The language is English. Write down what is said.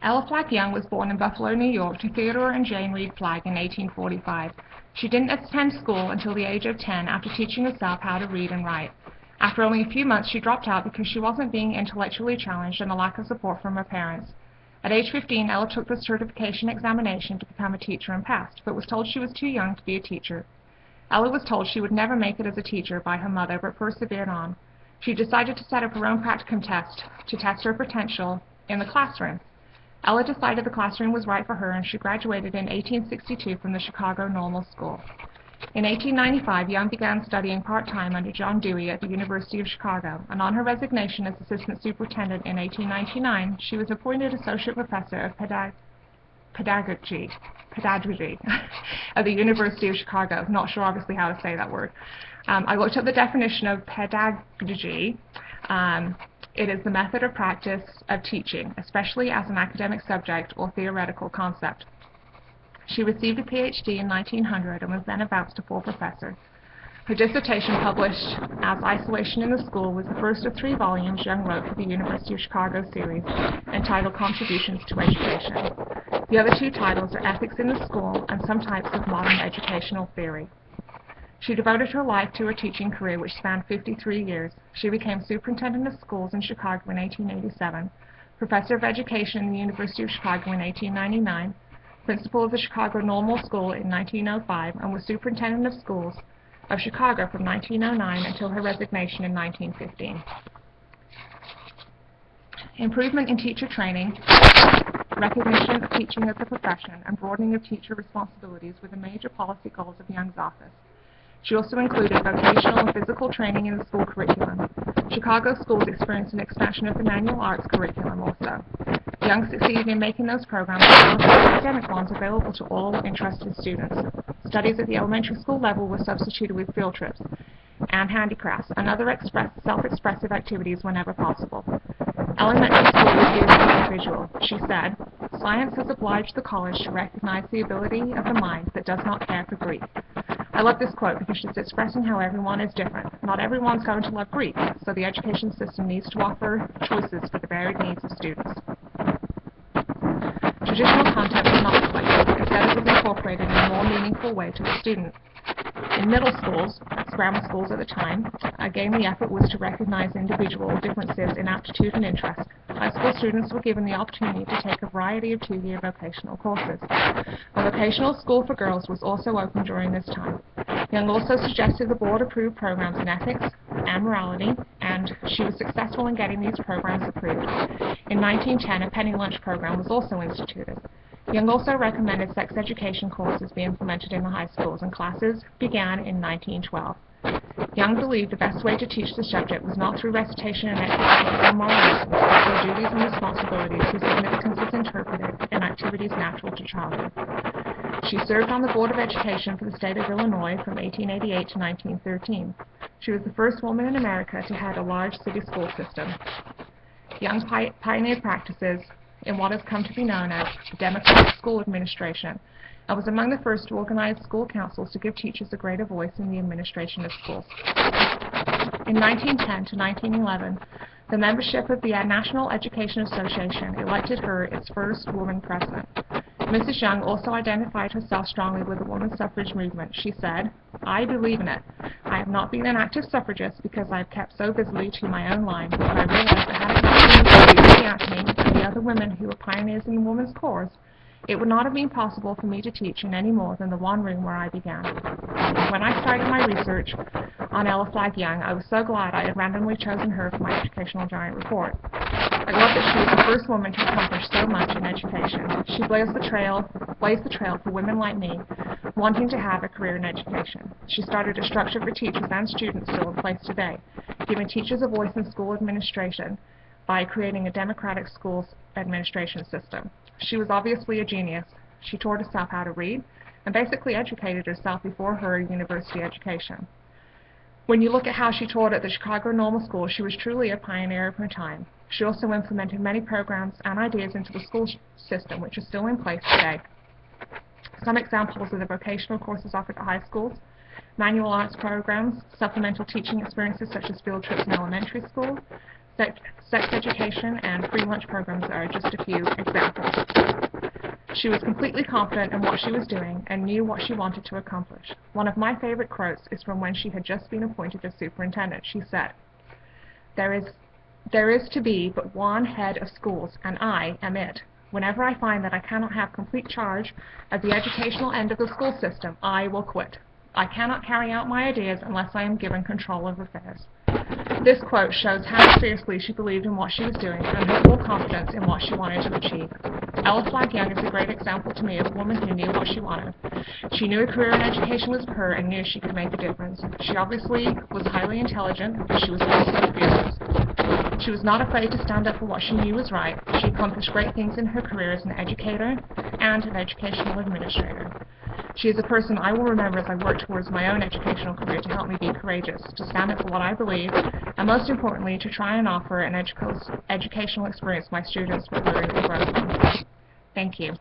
Ella Flagg Young was born in Buffalo, New York, to Theodore and Jane Reed Flagg in 1845. She didn't attend school until the age of 10 after teaching herself how to read and write. After only a few months, she dropped out because she wasn't being intellectually challenged and a lack of support from her parents. At age 15, Ella took the certification examination to become a teacher and passed, but was told she was too young to be a teacher. Ella was told she would never make it as a teacher by her mother, but persevered on. She decided to set up her own practicum test to test her potential in the classroom. Ella decided the classroom was right for her, and she graduated in 1862 from the Chicago Normal School. In 1895, Young began studying part-time under John Dewey at the University of Chicago, and on her resignation as assistant superintendent in 1899, she was appointed associate professor of pedagogy at the University of Chicago. Not sure, obviously, how to say that word. I looked up the definition of pedagogy. It is the method or practice of teaching, especially as an academic subject or theoretical concept. She received a PhD in 1900 and was then advanced to full professor. Her dissertation, published as Isolation in the School, was the first of 3 volumes Young wrote for the University of Chicago series, entitled Contributions to Education. The other 2 titles are Ethics in the School and Some Types of Modern Educational Theory. She devoted her life to her teaching career, which spanned 53 years. She became superintendent of schools in Chicago in 1887, professor of education in the University of Chicago in 1899, principal of the Chicago Normal School in 1905, and was superintendent of schools of Chicago from 1909 until her resignation in 1915. Improvement in teacher training, recognition of teaching as a profession, and broadening of teacher responsibilities were the major policy goals of Young's office. She also included vocational and physical training in the school curriculum. Chicago schools experienced an expansion of the manual arts curriculum also. Young succeeded in making those programs and academic ones available to all interested students. Studies at the elementary school level were substituted with field trips and handicrafts and other self-expressive activities whenever possible. Elementary school was used as an individual. She said, "Science has obliged the college to recognize the ability of the mind that does not care for Greek." I love this quote because she's expressing how everyone is different. Not everyone's going to love Greek, so the education system needs to offer choices for the varied needs of students. Traditional content was not neglected. Instead, it was incorporated in a more meaningful way to the student. In middle schools, that's grammar schools at the time, again the effort was to recognize individual differences in aptitude and interest. High school students were given the opportunity to take a variety of 2-year vocational courses. A vocational school for girls was also open during this time. Young also suggested the board approve programs in ethics and morality, and she was successful in getting these programs approved. In 1910, a penny lunch program was also instituted. Young also recommended sex education courses be implemented in the high schools, and classes began in 1912. Young believed the best way to teach the subject was not through recitation and exercises or moral lessons, but through duties and responsibilities whose significance is interpreted in activities natural to childhood. She served on the Board of Education for the state of Illinois from 1888 to 1913. She was the first woman in America to head a large city school system. Young pioneered practices in what has come to be known as democratic school administration, and was among the first to organize school councils to give teachers a greater voice in the administration of schools. In 1910 to 1911, the membership of the National Education Association elected her its first woman president. Mrs. Young also identified herself strongly with the women's suffrage movement. She said, "I believe in it. I have not been an active suffragist because I have kept so busily to my own line, but I realized that had it not been for Lucy Anthony and the other women who were pioneers in the women's cause, it would not have been possible for me to teach in any more than the one room where I began." When I started my research on Ella Flagg Young, I was so glad I had randomly chosen her for my educational giant report. I love that she was the first woman to accomplish so much in education. She blazed the trail for women like me wanting to have a career in education. She started a structure for teachers and students still in place today, giving teachers a voice in school administration by creating a democratic schools administration system. She was obviously a genius. She taught herself how to read and basically educated herself before her university education. When you look at how she taught at the Chicago Normal School, she was truly a pioneer of her time. She also implemented many programs and ideas into the school system, which are still in place today. Some examples are the vocational courses offered at high schools, manual arts programs, supplemental teaching experiences such as field trips in elementary school, sex education, and free lunch programs are just a few examples. She was completely confident in what she was doing and knew what she wanted to accomplish. One of my favorite quotes is from when she had just been appointed as superintendent. She said, There is to be but one head of schools, and I am it. Whenever I find that I cannot have complete charge of the educational end of the school system, I will quit. I cannot carry out my ideas unless I am given control of affairs. This quote shows how seriously she believed in what she was doing and her full confidence in what she wanted to achieve. Ella Flagg Young is a great example to me of a woman who knew what she wanted. She knew a career in education was for her and knew she could make a difference. She obviously was highly intelligent, but she was also fearless. She was not afraid to stand up for what she knew was right. She accomplished great things in her career as an educator and an educational administrator. She is a person I will remember as I work towards my own educational career to help me be courageous, to stand up for what I believe, and most importantly, to try and offer an educational experience my students will learn and grow from. Thank you.